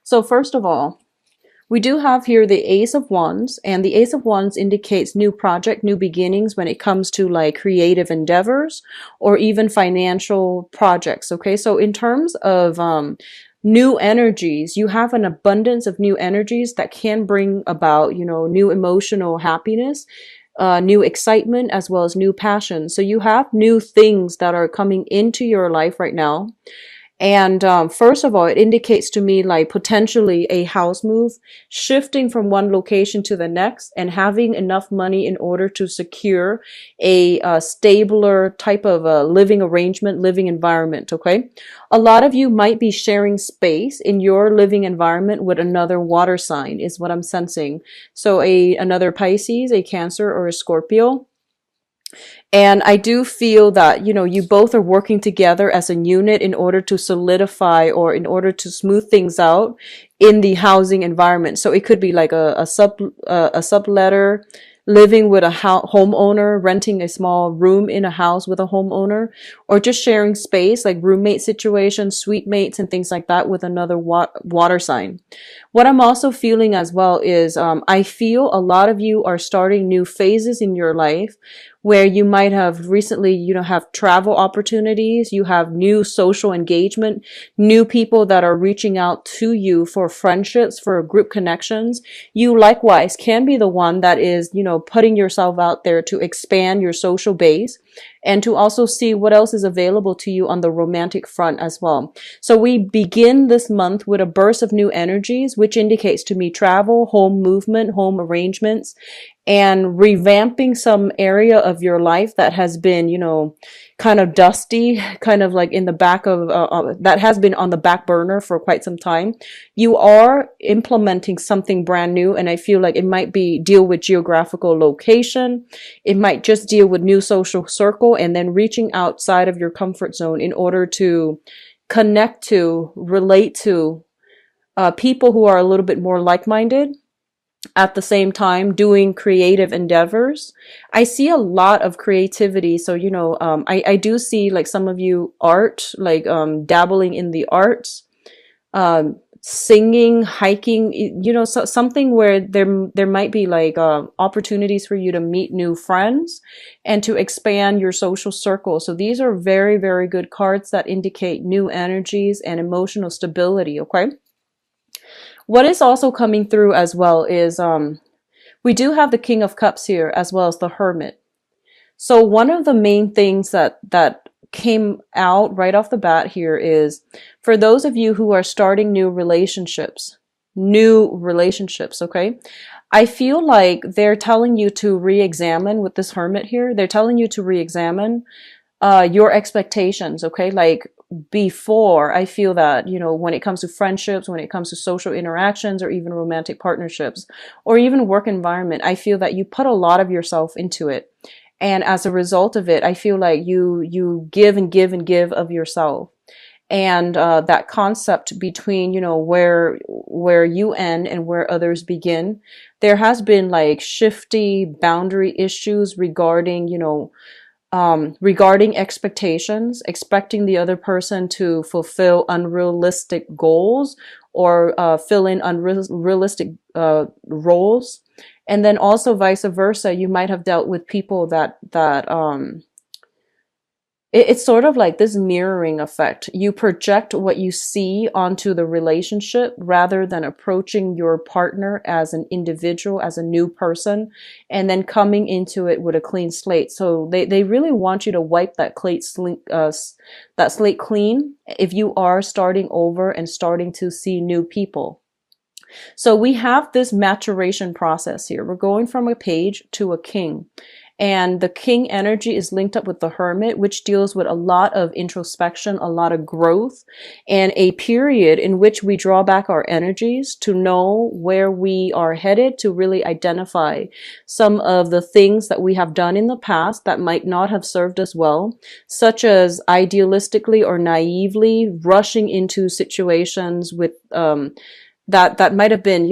So first of all, we do have here the Ace of Wands, and the Ace of Wands indicates new project, new beginnings when it comes to like creative endeavors or even financial projects. Okay, so in terms of new energies, you have an abundance of new energies that can bring about, new emotional happiness, new excitement, as well as new passion. So you have new things that are coming into your life right now. And first of all, it indicates to me like potentially a house move, shifting from one location to the next and having enough money in order to secure a stabler type of living arrangement, living environment. Okay. A lot of you might be sharing space in your living environment with another water sign is what I'm sensing. So another Pisces, a Cancer, or a Scorpio. And I do feel that, you both are working together as a unit in order to solidify or in order to smooth things out in the housing environment. So it could be like a subletter, living with a homeowner, renting a small room in a house with a homeowner, or just sharing space like roommate situations, suite mates, and things like that with another water sign. What I'm also feeling as well is I feel a lot of you are starting new phases in your life where you might have recently, have travel opportunities, you have new social engagement, new people that are reaching out to you for friendships, for group connections. You likewise can be the one that is, putting yourself out there to expand your social base and to also see what else is available to you on the romantic front as well. So we begin this month with a burst of new energies, which indicates to me travel, home movement, home arrangements, and revamping some area of your life that has been, kind of dusty, kind of like in the back of, that has been on the back burner for quite some time. You are implementing something brand new, and I feel like it might be deal with geographical location. It might just deal with new social circle and then reaching outside of your comfort zone in order to connect to, relate to people who are a little bit more like-minded. At the same time, doing creative endeavors. I see a lot of creativity. So, I do see like some of you art, like dabbling in the arts, singing, hiking, so something where there might be like opportunities for you to meet new friends and to expand your social circle. So these are very, very good cards that indicate new energies and emotional stability. Okay. What is also coming through as well is we do have the King of Cups here as well as the Hermit. So one of the main things that came out right off the bat here is for those of you who are starting new relationships, okay? I feel like they're telling you to re-examine with this Hermit here. They're telling you to re-examine your expectations, okay? Like before, I feel that, when it comes to friendships, when it comes to social interactions, or even romantic partnerships, or even work environment, I feel that you put a lot of yourself into it. And as a result of it, I feel like you give and give and give of yourself. And that concept between, where you end and where others begin, there has been like shifty boundary issues regarding, regarding expectations, expecting the other person to fulfill unrealistic goals or fill in unrealistic roles. And then also vice versa, you might have dealt with people that it's sort of like this mirroring effect. You project what you see onto the relationship rather than approaching your partner as an individual, as a new person, and then coming into it with a clean slate. So they really want you to wipe that slate clean if you are starting over and starting to see new people. So we have this maturation process here. We're going from a page to a king. And the king energy is linked up with the hermit, which deals with a lot of introspection, a lot of growth, and a period in which we draw back our energies to know where we are headed, to really identify some of the things that we have done in the past that might not have served us well, such as idealistically or naively rushing into situations with that might have been,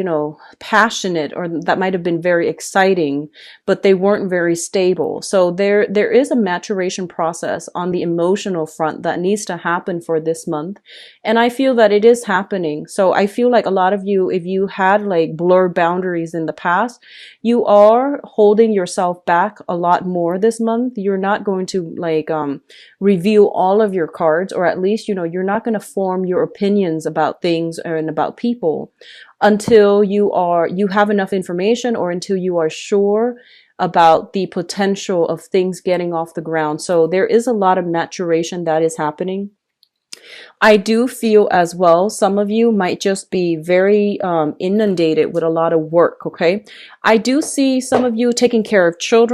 passionate, or that might have been very exciting, but they weren't very stable. So there is a maturation process on the emotional front that needs to happen for this month. And I feel that it is happening. So I feel like a lot of you, if you had like blurred boundaries in the past, you are holding yourself back a lot more this month. You're not going to like reveal all of your cards, or at least, you're not going to form your opinions about things and about people until you have enough information, or until you are sure about the potential of things getting off the ground. So there is a lot of maturation that is happening. I do feel as well, some of you might just be very inundated with a lot of work, okay? I do see some of you taking care of child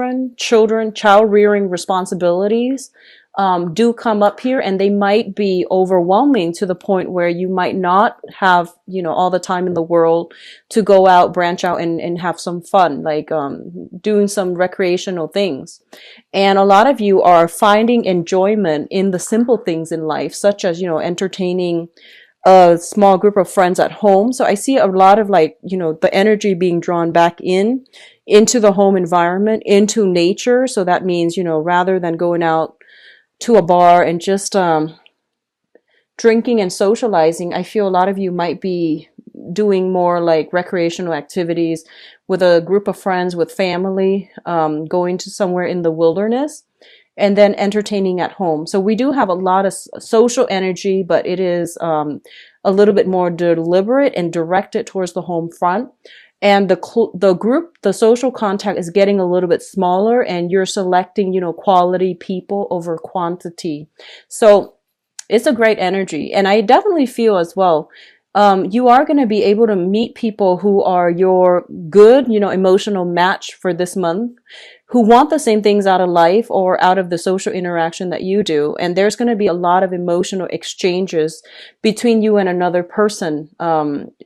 rearing responsibilities do come up here, and they might be overwhelming to the point where you might not have, all the time in the world to go out, branch out, and have some fun, like doing some recreational things. And a lot of you are finding enjoyment in the simple things in life, such as, entertaining a small group of friends at home. So I see a lot of like, the energy being drawn back into the home environment, into nature. So that means, rather than going out to a bar and just drinking and socializing, I feel a lot of you might be doing more like recreational activities with a group of friends, with family, going to somewhere in the wilderness, and then entertaining at home. So we do have a lot of social energy, but it is a little bit more deliberate and directed towards the home front. And the social contact is getting a little bit smaller, and you're selecting, quality people over quantity. So it's a great energy. And I definitely feel as well, you are going to be able to meet people who are your good, emotional match for this month, who want the same things out of life or out of the social interaction that you do. And there's going to be a lot of emotional exchanges between you and another person,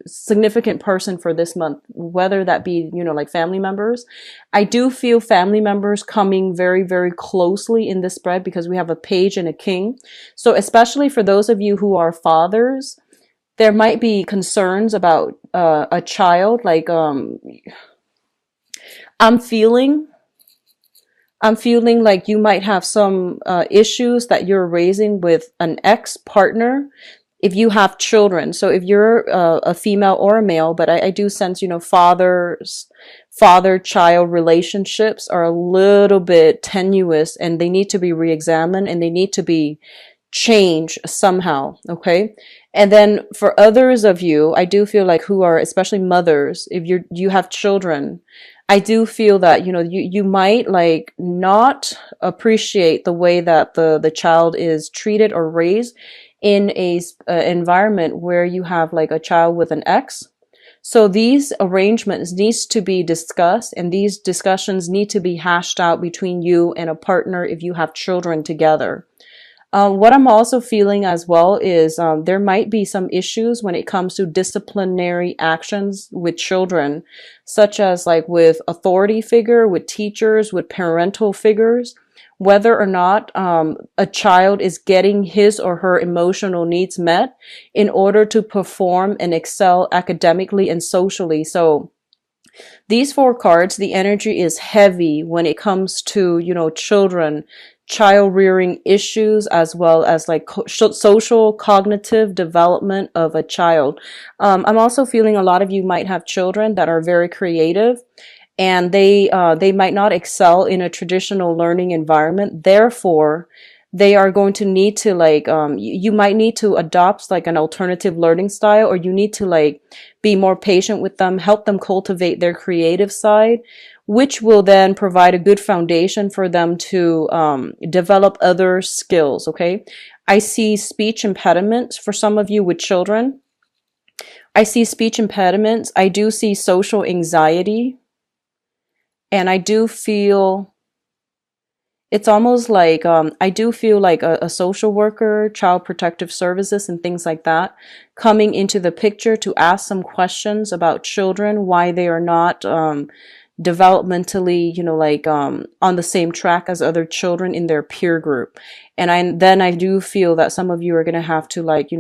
significant person for this month, whether that be, like family members. I do feel family members coming very, very closely in this spread, because we have a page and a king. So especially for those of you who are fathers, there might be concerns about a child. Like I'm feeling like you might have some issues that you're raising with an ex-partner if you have children. So if you're a female or a male, but I do sense, father-child relationships are a little bit tenuous, and they need to be re-examined, and they need to be changed somehow, okay? And then for others of you, I do feel like, who are especially mothers, if you have children, I do feel that, you might like not appreciate the way that the child is treated or raised in a environment where you have like a child with an ex. So these arrangements needs to be discussed, and these discussions need to be hashed out between you and a partner if you have children together. What I'm also feeling as well is there might be some issues when it comes to disciplinary actions with children, such as like with authority figure, with teachers, with parental figures, whether or not a child is getting his or her emotional needs met in order to perform and excel academically and socially. So these four cards, the energy is heavy when it comes to, children, child rearing issues, as well as like social cognitive development of a child. I'm also feeling a lot of you might have children that are very creative, and they might not excel in a traditional learning environment. Therefore, they are going to need to like, you might need to adopt like an alternative learning style, or you need to like be more patient with them, help them cultivate their creative side, which will then provide a good foundation for them to develop other skills, okay? I see speech impediments for some of you with children. I see speech impediments. I do see social anxiety. And I do feel, it's almost like, I do feel like a social worker, child protective services, and things like that coming into the picture to ask some questions about children, why they are not developmentally, on the same track as other children in their peer group. And I do feel that some of you are going to have to like,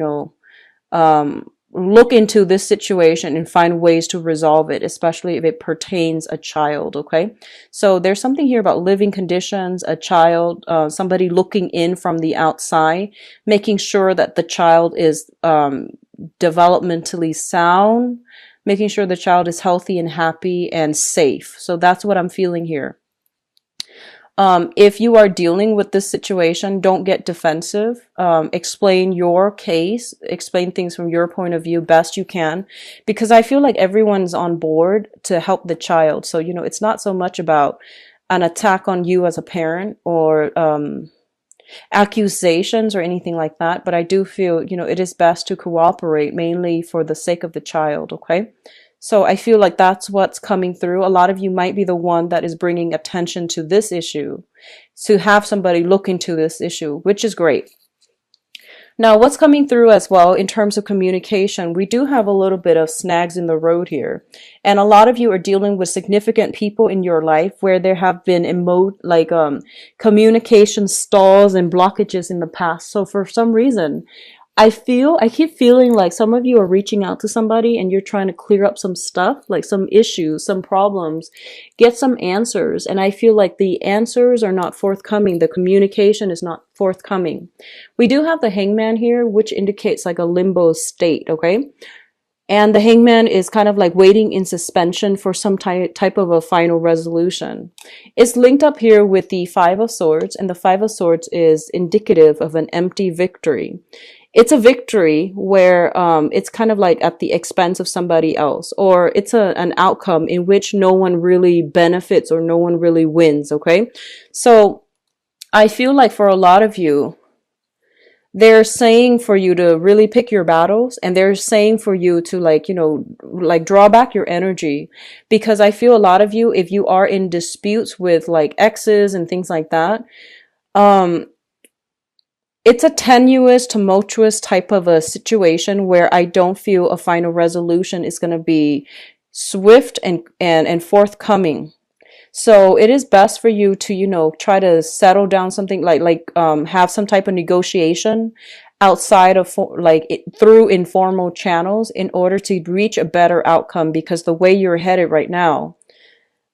look into this situation and find ways to resolve it, especially if it pertains a child. Okay, so there's something here about living conditions, a child, somebody looking in from the outside, making sure that the child is developmentally sound, making sure the child is healthy and happy and safe. So that's what I'm feeling here. If you are dealing with this situation, don't get defensive. Explain your case, explain things from your point of view best you can, because I feel like everyone's on board to help the child. So, it's not so much about an attack on you as a parent or accusations or anything like that, but I do feel, it is best to cooperate mainly for the sake of the child, okay? So I feel like that's what's coming through. A lot of you might be the one that is bringing attention to this issue, to have somebody look into this issue, which is great. Now, what's coming through as well in terms of communication, we do have a little bit of snags in the road here. And a lot of you are dealing with significant people in your life where there have been communication stalls and blockages in the past. So for some reason, I keep feeling like some of you are reaching out to somebody and you're trying to clear up some stuff, like some issues, some problems, get some answers. And I feel like the answers are not forthcoming. The communication is not forthcoming. We do have the Hangman here, which indicates like a limbo state, okay? And the Hangman is kind of like waiting in suspension for some type of a final resolution. It's linked up here with the Five of Swords, and the Five of Swords is indicative of an empty victory. It's a victory where it's kind of like at the expense of somebody else, or it's an outcome in which no one really benefits or no one really wins, okay? So I feel like for a lot of you, they're saying for you to really pick your battles, and they're saying for you to draw back your energy, because I feel a lot of you, if you are in disputes with like exes and things like that, it's a tenuous, tumultuous type of a situation where I don't feel a final resolution is going to be swift and forthcoming. So it is best for you to, try to settle down something have some type of negotiation outside of through informal channels in order to reach a better outcome, because the way you're headed right now,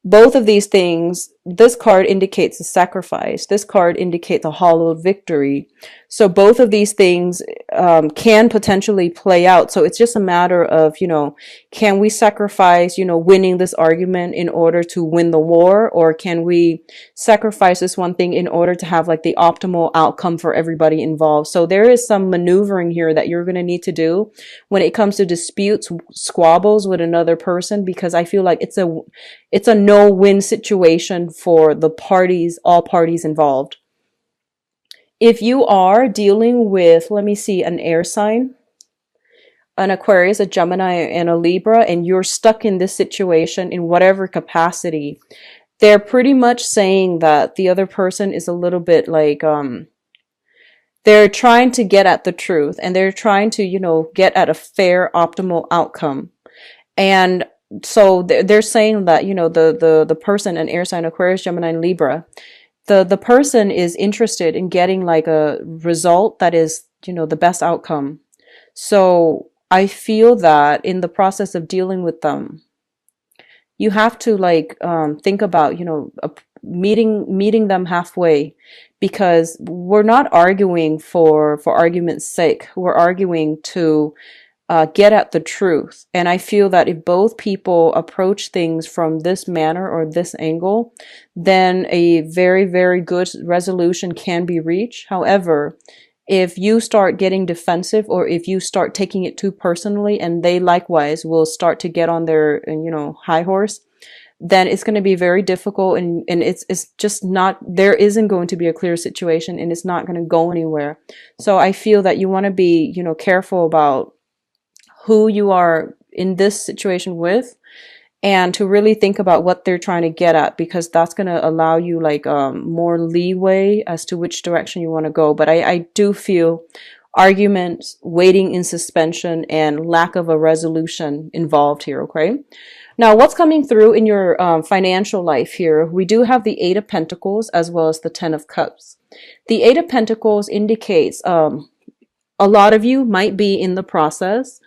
both of these things, this card indicates a sacrifice. This card indicates a hollow victory. So both of these things can potentially play out. So it's just a matter of, can we sacrifice, winning this argument in order to win the war? Or can we sacrifice this one thing in order to have like the optimal outcome for everybody involved? So there is some maneuvering here that you're going to need to do when it comes to disputes, squabbles with another person, because I feel like it's a no-win situation for the parties, all parties involved. If you are dealing with, let me see, an air sign, an Aquarius, a Gemini, and a Libra, and you're stuck in this situation in whatever capacity, they're pretty much saying that the other person is a little bit like, they're trying to get at the truth, and they're trying to, get at a fair, optimal outcome. And so they're saying that, the person, an air sign, Aquarius, Gemini, and Libra, the person is interested in getting like a result that is, the best outcome. So I feel that in the process of dealing with them, you have to think about, meeting them halfway, because we're not arguing for argument's sake. We're arguing to get at the truth. And I feel that if both people approach things from this manner or this angle, then a very, very good resolution can be reached. However, if you start getting defensive, or if you start taking it too personally, and they likewise will start to get on their, high horse, then it's going to be very difficult, and it's just not, there isn't going to be a clear situation, and it's not going to go anywhere. So I feel that you want to be, careful about who you are in this situation with, and to really think about what they're trying to get at, because that's going to allow you more leeway as to which direction you want to go. But I do feel arguments, waiting in suspension, and lack of a resolution involved here, okay? Now, what's coming through in your financial life here? We do have the Eight of Pentacles as well as the Ten of Cups. The Eight of Pentacles indicates a lot of you might be in the process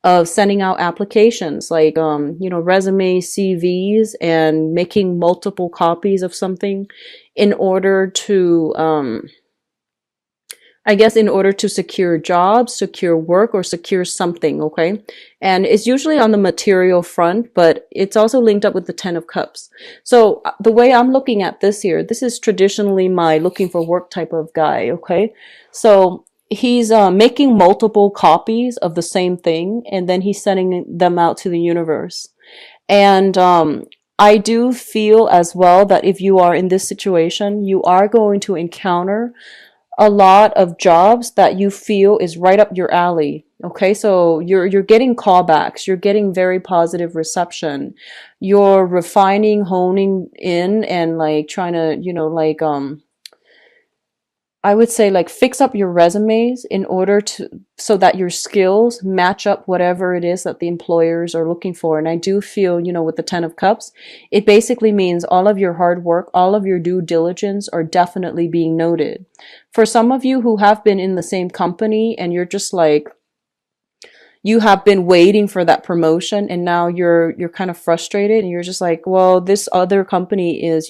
of sending out applications like, resume, CVs, and making multiple copies of something in order to, I guess in order to secure jobs, secure work, or secure something, okay? And it's usually on the material front, but it's also linked up with the Ten of Cups. So the way I'm looking at this here, this is traditionally my looking for work type of guy, okay? So he's making multiple copies of the same thing, and then he's sending them out to the universe. And I do feel as well that if you are in this situation, you are going to encounter a lot of jobs that you feel is right up your alley. Okay, so you're getting callbacks, you're getting very positive reception, you're refining, honing in, and like trying to, I would say like fix up your resumes in order to so that your skills match up whatever it is that the employers are looking for. And I do feel, with the Ten of Cups, it basically means all of your hard work, all of your due diligence are definitely being noted. For some of you who have been in the same company and you're just like, you have been waiting for that promotion and now you're kind of frustrated and you're just like, well, this other company is,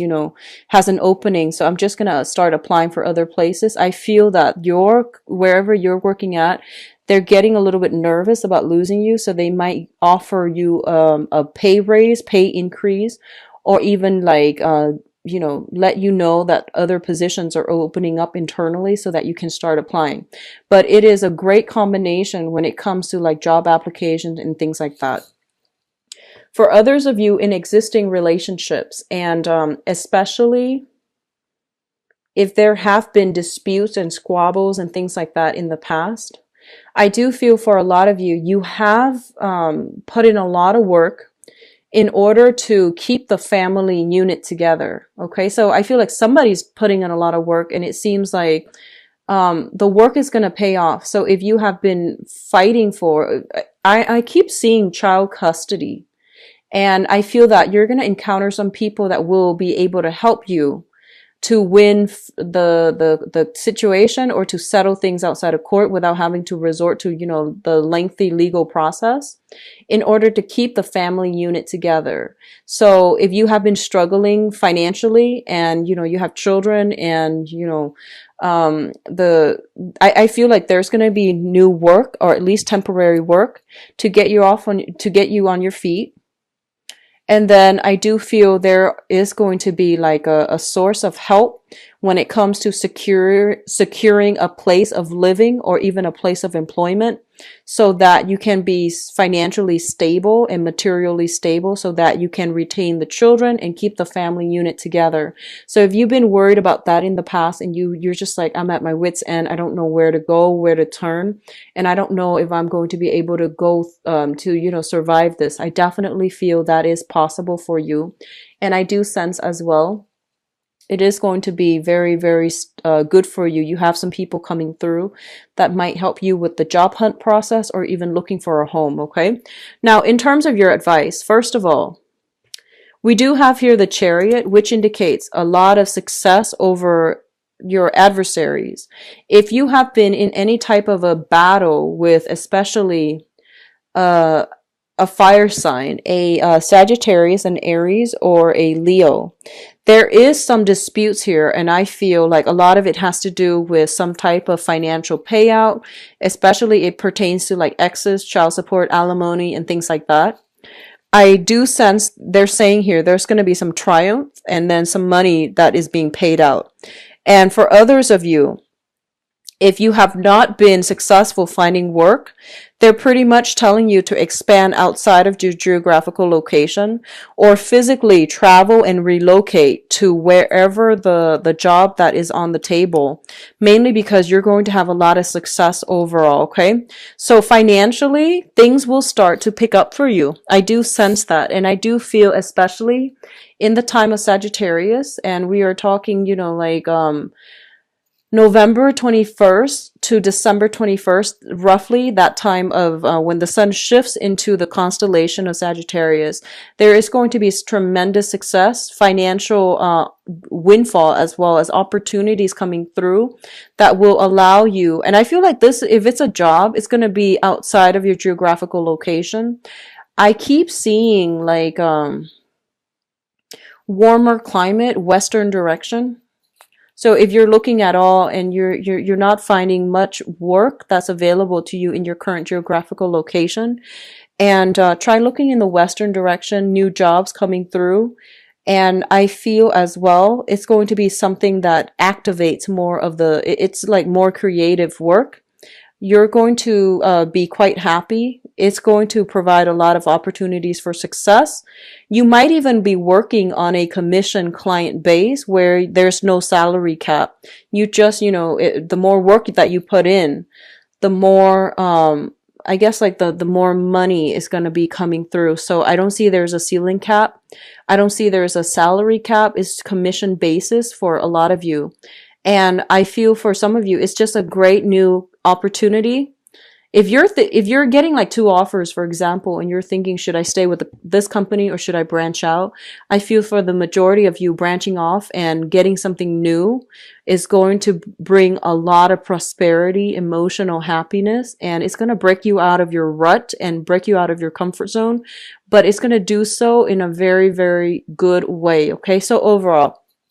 has an opening, so I'm just going to start applying for other places. I feel that wherever you're working at, they're getting a little bit nervous about losing you, so they might offer you a pay raise, pay increase, or even like let you know that other positions are opening up internally so that you can start applying. But it is a great combination when it comes to like job applications and things like that. For others of you in existing relationships, and especially if there have been disputes and squabbles and things like that in the past, I do feel for a lot of you, you have put in a lot of work in order to keep the family unit together. Okay, so I feel like somebody's putting in a lot of work, and it seems like the work is going to pay off. So if you have been fighting for, I keep seeing child custody, and I feel that you're going to encounter some people that will be able to help you to win the situation, or to settle things outside of court without having to resort to, the lengthy legal process, in order to keep the family unit together. So if you have been struggling financially and, you have children and, I feel like there's going to be new work, or at least temporary work, to get you on your feet. And then I do feel there is going to be like a source of help when it comes to securing a place of living or even a place of employment, so that you can be financially stable and materially stable, so that you can retain the children and keep the family unit together. So if you've been worried about that in the past and you're just like, I'm at my wit's end, I don't know where to go, where to turn, and I don't know if I'm going to be able to go to survive this, I definitely feel that is possible for you. And I do sense as well, it is going to be very, very good for you. You have some people coming through that might help you with the job hunt process, or even looking for a home, okay? Now, in terms of your advice, first of all, we do have here the Chariot, which indicates a lot of success over your adversaries. If you have been in any type of a battle with, especially a fire sign, a Sagittarius, an Aries, or a Leo, there is some disputes here, and I feel like a lot of it has to do with some type of financial payout, especially it pertains to like exes, child support, alimony, and things like that. I do sense they're saying here there's going to be some triumph and then some money that is being paid out. And for others of you, if you have not been successful finding work, they're pretty much telling you to expand outside of your geographical location, or physically travel and relocate to wherever the job that is on the table, mainly because you're going to have a lot of success overall, okay? So financially, things will start to pick up for you. I do sense that, and I do feel, especially in the time of Sagittarius, and we are talking, November 21st to December 21st, roughly that time of when the sun shifts into the constellation of Sagittarius, there is going to be tremendous success, financial windfall, as well as opportunities coming through that will allow you. And I feel like this, if it's a job, it's going to be outside of your geographical location. I keep seeing like warmer climate, western direction. So if you're looking at all and you're not finding much work that's available to you in your current geographical location, and try looking in the western direction, new jobs coming through. And I feel as well it's going to be something that activates more of it's like more creative work. You're going to be quite happy. It's going to provide a lot of opportunities for success. You might even be working on a commission client base where there's no salary cap. You just, the more work that you put in, the more, I guess like the more money is going to be coming through. So I don't see there's a ceiling cap. I don't see there's a salary cap. It's commission basis for a lot of you. And I feel for some of you, it's just a great new opportunity. If you're getting like two offers, for example, and you're thinking, should I stay with this company or should I branch out? I feel for the majority of you, branching off and getting something new is going to bring a lot of prosperity, emotional happiness, and it's going to break you out of your rut and break you out of your comfort zone, but it's going to do so in a very, very good way. Okay. So overall,